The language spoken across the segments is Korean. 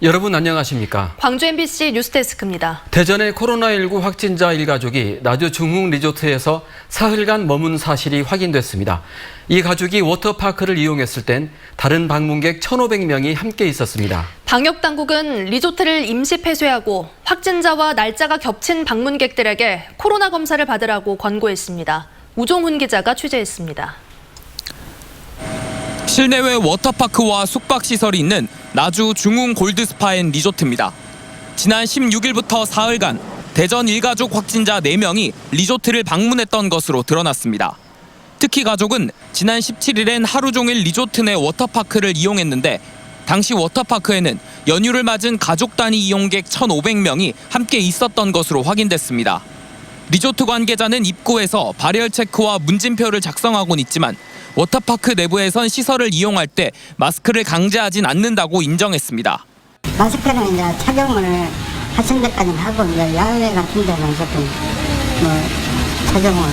여러분 안녕하십니까? 광주 MBC 뉴스데스크입니다. 대전의 코로나19 확진자 일가족이 나주 중흥 리조트에서 사흘간 머문 사실이 확인됐습니다. 이 가족이 워터파크를 이용했을 땐 다른 방문객 1,500명이 함께 있었습니다. 방역당국은 리조트를 임시 폐쇄하고 확진자와 날짜가 겹친 방문객들에게 코로나 검사를 받으라고 권고했습니다. 우종훈 기자가 취재했습니다. 실내외 워터파크와 숙박시설이 있는 나주 중흥 골드스파앤 리조트입니다. 지난 16일부터 사흘간 대전 일가족 확진자 4명이 리조트를 방문했던 것으로 드러났습니다. 특히 가족은 지난 17일엔 하루 종일 리조트 내 워터파크를 이용했는데 당시 워터파크에는 연휴를 맞은 가족 단위 이용객 1,500명이 함께 있었던 것으로 확인됐습니다. 리조트 관계자는 입구에서 발열 체크와 문진표를 작성하곤 있지만 워터파크 내부에선 시설을 이용할 때 마스크를 강제하진 않는다고 인정했습니다. 마스크는 이제 착용을 하신 데까지는 하고 이제 야외 같은 데는 조금 착용을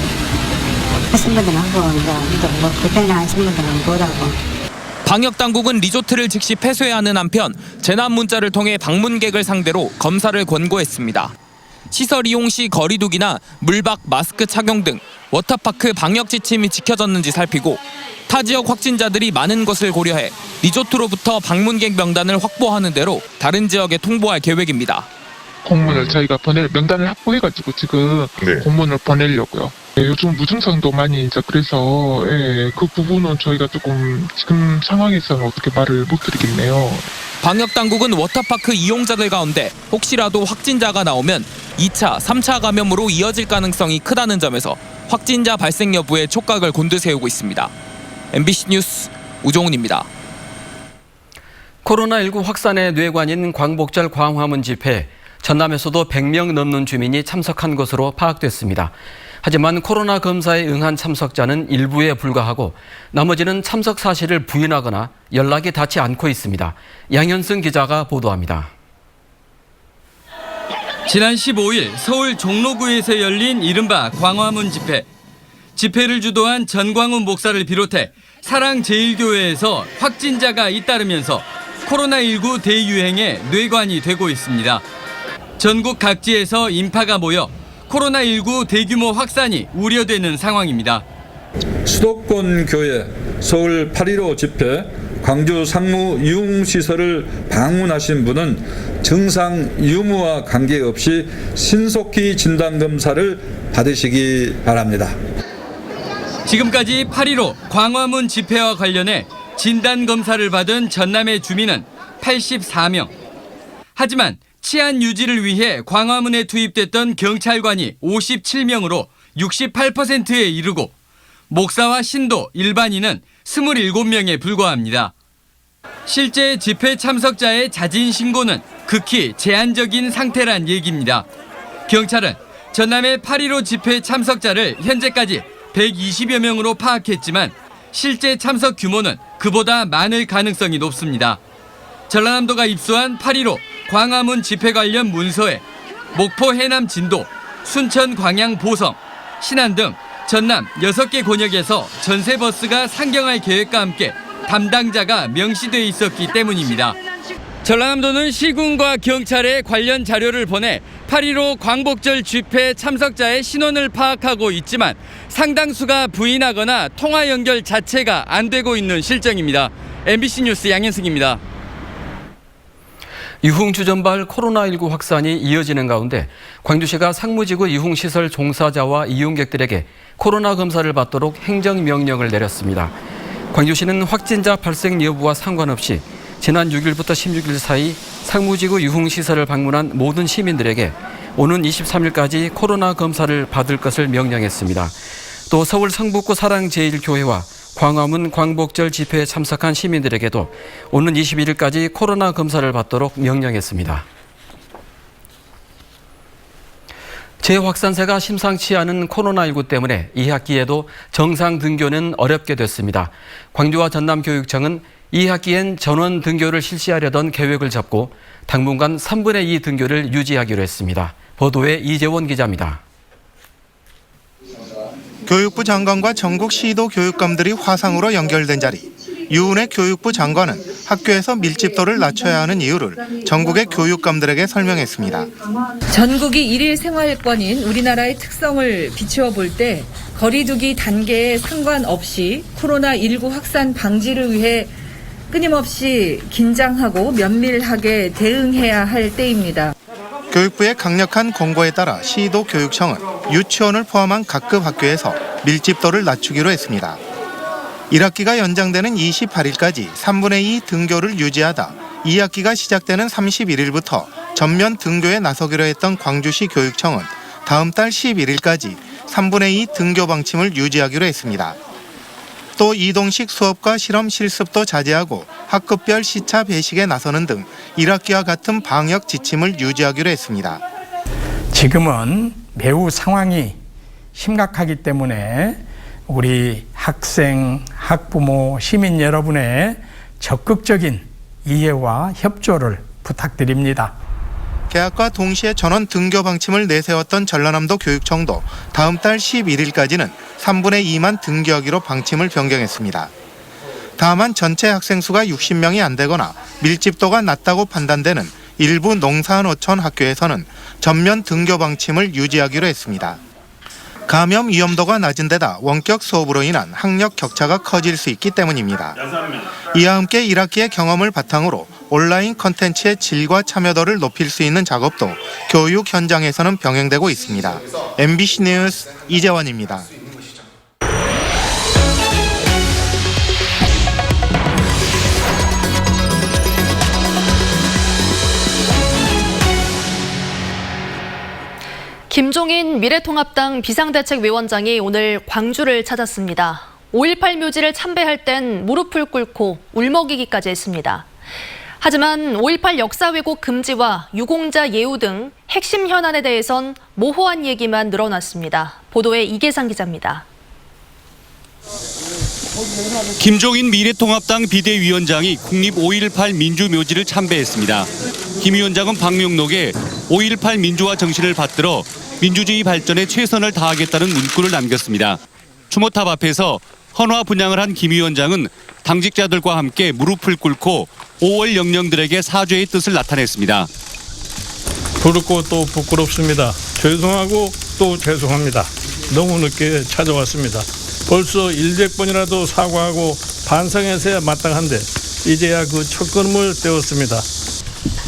하신 분들은 하고 이제 뭐 불편해하신 분들은 못하고. 방역 당국은 리조트를 즉시 폐쇄하는 한편 재난 문자를 통해 방문객을 상대로 검사를 권고했습니다. 시설 이용 시 거리 두기나 물박 마스크 착용 등 워터파크 방역 지침이 지켜졌는지 살피고 타 지역 확진자들이 많은 것을 고려해 리조트로부터 방문객 명단을 확보하는 대로 다른 지역에 통보할 계획입니다. 공문을 저희가 명단을 확보해가지고 지금 공문을 보내려고요. 요즘 무증상도 많이 이제 그래서 그 부분은 저희가 조금 지금 상황에서는 어떻게 말을 못 드리겠네요. 방역 당국은 워터파크 이용자들 가운데 혹시라도 확진자가 나오면 2차, 3차 감염으로 이어질 가능성이 크다는 점에서 확진자 발생 여부에 촉각을 곤두세우고 있습니다. MBC 뉴스 우종훈입니다. 코로나19 확산의 뇌관인 광복절 광화문 집회에 전남에서도 100명 넘는 주민이 참석한 것으로 파악됐습니다. 하지만 코로나 검사에 응한 참석자는 일부에 불과하고 나머지는 참석 사실을 부인하거나 연락이 닿지 않고 있습니다. 양현승 기자가 보도합니다. 지난 15일 서울 종로구에서 열린 이른바 광화문 집회. 집회를 주도한 전광훈 목사를 비롯해 사랑제일교회에서 확진자가 잇따르면서 코로나19 대유행의 뇌관이 되고 있습니다. 전국 각지에서 인파가 모여 코로나19 대규모 확산이 우려되는 상황입니다. 수도권 교회, 서울 8.15 집회, 광주 상무 유흥시설을 방문하신 분은 증상 유무와 관계없이 신속히 진단검사를 받으시기 바랍니다. 지금까지 8.15 광화문 집회와 관련해 진단검사를 받은 전남의 주민은 84명. 하지만 치안 유지를 위해 광화문에 투입됐던 경찰관이 57명으로 68%에 이르고 목사와 신도, 일반인은 27명에 불과합니다. 실제 집회 참석자의 자진 신고는 극히 제한적인 상태란 얘기입니다. 경찰은 전남의 8.15 집회 참석자를 현재까지 120여 명으로 파악했지만 실제 참석 규모는 그보다 많을 가능성이 높습니다. 전라남도가 입수한 8.15 광화문 집회 관련 문서에 목포 해남 진도, 순천 광양 보성, 신안 등 전남 6개 권역에서 전세버스가 상경할 계획과 함께 담당자가 명시돼 있었기 때문입니다. 전라남도는 시군과 경찰에 관련 자료를 보내 8.15 광복절 집회 참석자의 신원을 파악하고 있지만 상당수가 부인하거나 통화 연결 자체가 안 되고 있는 실정입니다. MBC 뉴스 양현승입니다. 유흥주점발 코로나19 확산이 이어지는 가운데 광주시가 상무지구 유흥시설 종사자와 이용객들에게 코로나 검사를 받도록 행정명령을 내렸습니다. 광주시는 확진자 발생 여부와 상관없이 지난 6일부터 16일 사이 상무지구 유흥시설을 방문한 모든 시민들에게 오는 23일까지 코로나 검사를 받을 것을 명령했습니다. 또 서울 성북구 사랑제일교회와 광화문 광복절 집회에 참석한 시민들에게도 오는 21일까지 코로나 검사를 받도록 명령했습니다. 재확산세가 심상치 않은 코로나19 때문에 2학기에도 정상 등교는 어렵게 됐습니다. 광주와 전남교육청은 2학기엔 전원 등교를 실시하려던 계획을 잡고 당분간 3분의 2 등교를 유지하기로 했습니다. 보도에 이재원 기자입니다. 교육부 장관과 전국 시도 교육감들이 화상으로 연결된 자리. 유은혜 교육부 장관은 학교에서 밀집도를 낮춰야 하는 이유를 전국의 교육감들에게 설명했습니다. 전국이 일일 생활권인 우리나라의 특성을 비추어 볼 때 거리두기 단계에 상관없이 코로나19 확산 방지를 위해 끊임없이 긴장하고 면밀하게 대응해야 할 때입니다. 교육부의 강력한 권고에 따라 시도 교육청은 유치원을 포함한 각급 학교에서 밀집도를 낮추기로 했습니다. 1학기가 연장되는 28일까지 3분의 2 등교를 유지하다 2학기가 시작되는 31일부터 전면 등교에 나서기로 했던 광주시 교육청은 다음 달 11일까지 3분의 2 등교 방침을 유지하기로 했습니다. 또 이동식 수업과 실험 실습도 자제하고 학급별 시차 배식에 나서는 등 1학기와 같은 방역 지침을 유지하기로 했습니다. 지금은 매우 상황이 심각하기 때문에 우리 학생, 학부모, 시민 여러분의 적극적인 이해와 협조를 부탁드립니다. 개학과 동시에 전원 등교 방침을 내세웠던 전라남도 교육청도 다음 달 11일까지는 3분의 2만 등교하기로 방침을 변경했습니다. 다만 전체 학생 수가 60명이 안 되거나 밀집도가 낮다고 판단되는 일부 농사노천 학교에서는 전면 등교 방침을 유지하기로 했습니다. 감염 위험도가 낮은 데다 원격 수업으로 인한 학력 격차가 커질 수 있기 때문입니다. 이와 함께 1학기의 경험을 바탕으로 온라인 콘텐츠의 질과 참여도를 높일 수 있는 작업도 교육 현장에서는 병행되고 있습니다. MBC 뉴스 이재원입니다. 김종인 미래통합당 비상대책위원장이 오늘 광주를 찾았습니다. 5.18 묘지를 참배할 땐 무릎을 꿇고 울먹이기까지 했습니다. 하지만 5.18 역사 왜곡 금지와 유공자 예우 등 핵심 현안에 대해선 모호한 얘기만 늘어났습니다. 보도에 이계상 기자입니다. 김종인 미래통합당 비대위원장이 국립 5.18 민주묘지를 참배했습니다. 김 위원장은 방명록에 5.18 민주화 정신을 받들어 민주주의 발전에 최선을 다하겠다는 문구를 남겼습니다. 추모탑 앞에서 헌화 분향을 한 김 위원장은 당직자들과 함께 무릎을 꿇고 5월 영령들에게 사죄의 뜻을 나타냈습니다. 부럽고 또 부끄럽습니다. 죄송하고 또 죄송합니다. 너무 늦게 찾아왔습니다. 벌써 100번이라도 사과하고 반성해서야 마땅한데 이제야 그 첫걸음을 떼었습니다.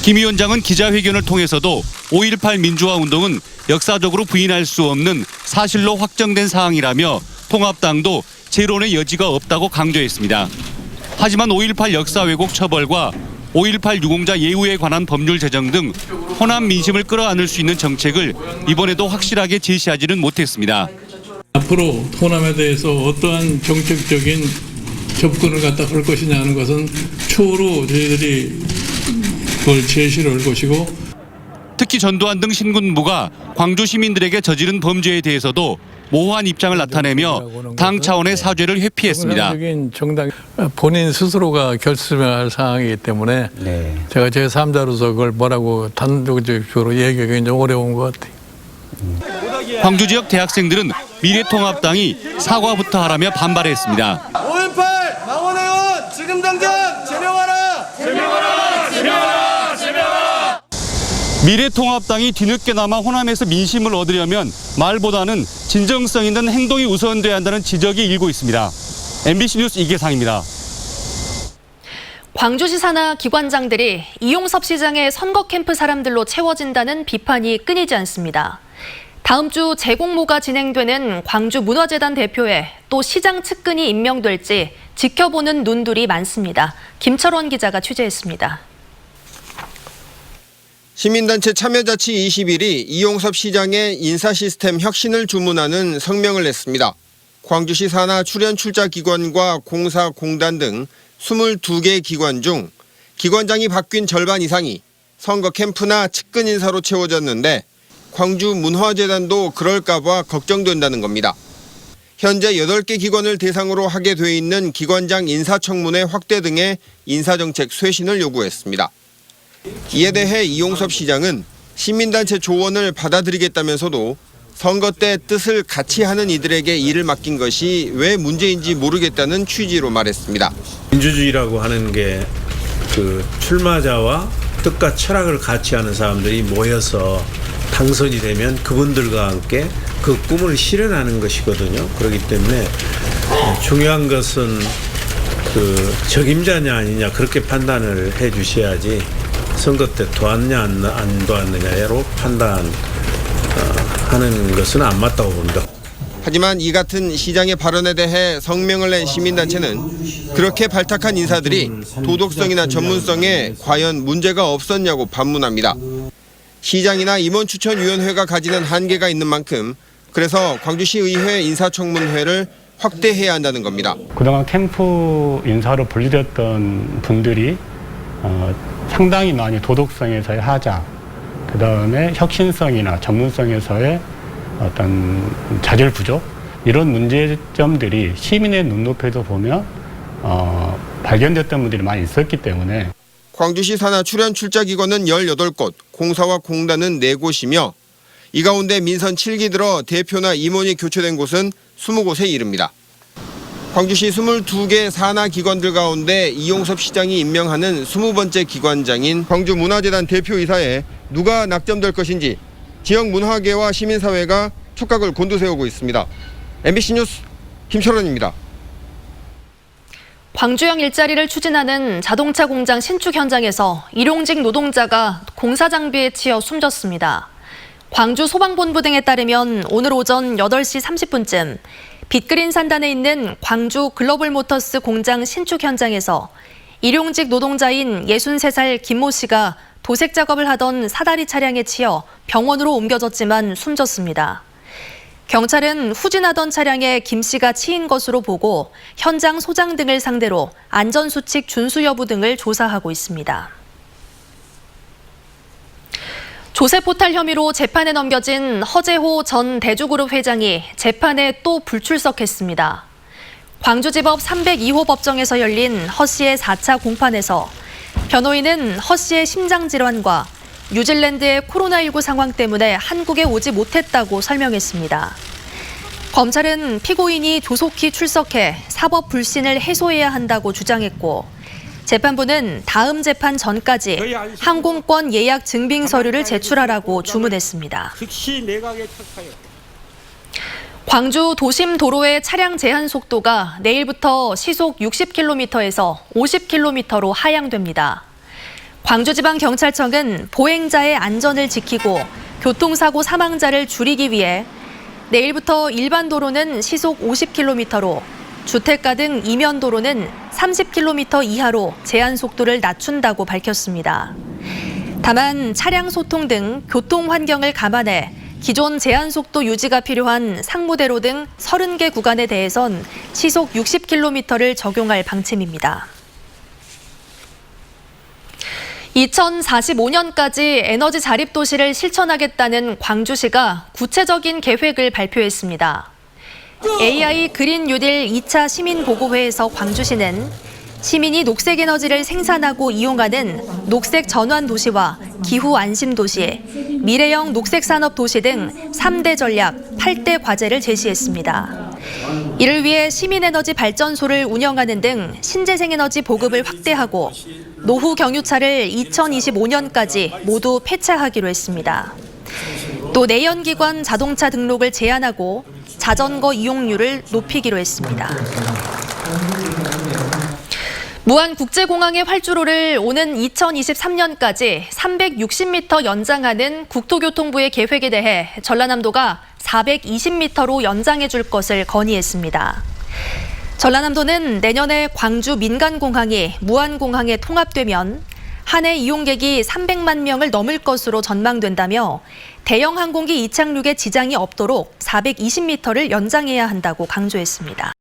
김 위원장은 기자회견을 통해서도 5.18 민주화 운동은 역사적으로 부인할 수 없는 사실로 확정된 사항이라며 통합당도 재론의 여지가 없다고 강조했습니다. 하지만 5.18 역사 왜곡 처벌과 5.18 유공자 예우에 관한 법률 제정 등 호남 민심을 끌어안을 수 있는 정책을 이번에도 확실하게 제시하지는 못했습니다. 앞으로 호남에 대해서 어떠한 정책적인 접근을 갖다 할 것이냐 하는 것은 추후로 저희들이 그걸 제시를 할 것이고 특히 전두환 등 신군부가 광주 시민들에게 저지른 범죄에 대해서도 모호한 입장을 나타내며 당 차원의 사죄를 회피했습니다. 정당 본인 스스로가 결심할 사항이기 때문에 제가 제3자로서 그걸 뭐라고 단도직입적으로 얘기하기 좀 어려운 것 같아요. 광주 지역 대학생들은 미래통합당이 사과부터 하라며 반발했습니다. 5.18 망원의원 지금 당장 제명하라! 제명하라! 제명하라! 제명하라! 미래통합당이 뒤늦게나마 호남에서 민심을 얻으려면 말보다는 진정성 있는 행동이 우선돼야 한다는 지적이 일고 있습니다. MBC 뉴스 이계상입니다. 광주시 산하 기관장들이 이용섭 시장의 선거 캠프 사람들로 채워진다는 비판이 끊이지 않습니다. 다음 주 재공모가 진행되는 광주 문화재단 대표에 또 시장 측근이 임명될지 지켜보는 눈들이 많습니다. 김철원 기자가 취재했습니다. 시민단체 참여자치 21이 이용섭 시장의 인사시스템 혁신을 주문하는 성명을 냈습니다. 광주시 산하 출연 출자 기관과 공사, 공단 등 22개 기관 중 기관장이 바뀐 절반 이상이 선거 캠프나 측근 인사로 채워졌는데 광주 문화재단도 그럴까 봐 걱정된다는 겁니다. 현재 8개 기관을 대상으로 하게 돼 있는 기관장 인사청문회 확대 등의 인사정책 쇄신을 요구했습니다. 이에 대해 이용섭 시장은 시민단체 조언을 받아들이겠다면서도 선거 때 뜻을 같이 하는 이들에게 일을 맡긴 것이 왜 문제인지 모르겠다는 취지로 말했습니다. 민주주의라고 하는 게 그 출마자와 뜻과 철학을 같이 하는 사람들이 모여서 당선이 되면 그분들과 함께 그 꿈을 실현하는 것이거든요. 그렇기 때문에 중요한 것은 그 적임자냐 아니냐 그렇게 판단을 해 주셔야지 선거 때 도왔냐 안 도왔느냐로 판단하는 것은 안 맞다고 봅니다. 하지만 이 같은 시장의 발언에 대해 성명을 낸 시민단체는 그렇게 발탁한 인사들이 도덕성이나 전문성에 과연 문제가 없었냐고 반문합니다. 시장이나 임원추천위원회가 가지는 한계가 있는 만큼 그래서 광주시 의회 인사청문회를 확대해야 한다는 겁니다. 그동안 캠프 인사로 분류됐던 분들이 상당히 많이 도덕성에서의 하자, 그 다음에 혁신성이나 전문성에서의 어떤 자질 부족, 이런 문제점들이 시민의 눈높이에서 보면 발견됐던 분들이 많이 있었기 때문에 광주시 산하 출연 출자 기관은 18곳, 공사와 공단은 4곳이며 이 가운데 민선 7기 들어 대표나 임원이 교체된 곳은 20곳에 이릅니다. 광주시 22개 산하 기관들 가운데 이용섭 시장이 임명하는 20번째 기관장인 광주문화재단 대표이사에 누가 낙점될 것인지 지역 문화계와 시민사회가 촉각을 곤두세우고 있습니다. MBC 뉴스 김철원입니다. 광주형 일자리를 추진하는 자동차 공장 신축 현장에서 일용직 노동자가 공사 장비에 치여 숨졌습니다. 광주 소방본부 등에 따르면 오늘 오전 8시 30분쯤 빅그린 산단에 있는 광주 글로벌모터스 공장 신축 현장에서 일용직 노동자인 63살 김모 씨가 도색 작업을 하던 사다리 차량에 치여 병원으로 옮겨졌지만 숨졌습니다. 경찰은 후진하던 차량에 김 씨가 치인 것으로 보고 현장 소장 등을 상대로 안전수칙 준수 여부 등을 조사하고 있습니다. 조세포탈 혐의로 재판에 넘겨진 허재호 전 대주그룹 회장이 재판에 또 불출석했습니다. 광주지법 302호 법정에서 열린 허 씨의 4차 공판에서 변호인은 허 씨의 심장질환과 뉴질랜드의 코로나19 상황 때문에 한국에 오지 못했다고 설명했습니다. 검찰은 피고인이 조속히 출석해 사법 불신을 해소해야 한다고 주장했고 재판부는 다음 재판 전까지 항공권 예약 증빙 서류를 제출하라고 주문했습니다. 광주 도심 도로의 차량 제한 속도가 내일부터 시속 60km에서 50km로 하향됩니다. 광주지방경찰청은 보행자의 안전을 지키고 교통사고 사망자를 줄이기 위해 내일부터 일반 도로는 시속 50km로 주택가 등 이면 도로는 30km 이하로 제한 속도를 낮춘다고 밝혔습니다. 다만 차량 소통 등 교통 환경을 감안해 기존 제한 속도 유지가 필요한 상무대로 등 30개 구간에 대해선 시속 60km를 적용할 방침입니다. 2045년까지 에너지 자립 도시를 실천하겠다는 광주시가 구체적인 계획을 발표했습니다. AI 그린 뉴딜 2차 시민보고회에서 광주시는 시민이 녹색 에너지를 생산하고 이용하는 녹색 전환 도시와 기후 안심 도시, 미래형 녹색 산업 도시 등 3대 전략, 8대 과제를 제시했습니다. 이를 위해 시민에너지 발전소를 운영하는 등 신재생 에너지 보급을 확대하고 노후 경유차를 2025년까지 모두 폐차하기로 했습니다. 또 내연기관 자동차 등록을 제한하고 자전거 이용률을 높이기로 했습니다. 무안국제공항의 활주로를 오는 2023년까지 360m 연장하는 국토교통부의 계획에 대해 전라남도가 420m로 연장해 줄 것을 건의했습니다. 전라남도는 내년에 광주 민간공항이 무안공항에 통합되면 한 해 이용객이 300만 명을 넘을 것으로 전망된다며 대형 항공기 이착륙에 지장이 없도록 420m를 연장해야 한다고 강조했습니다.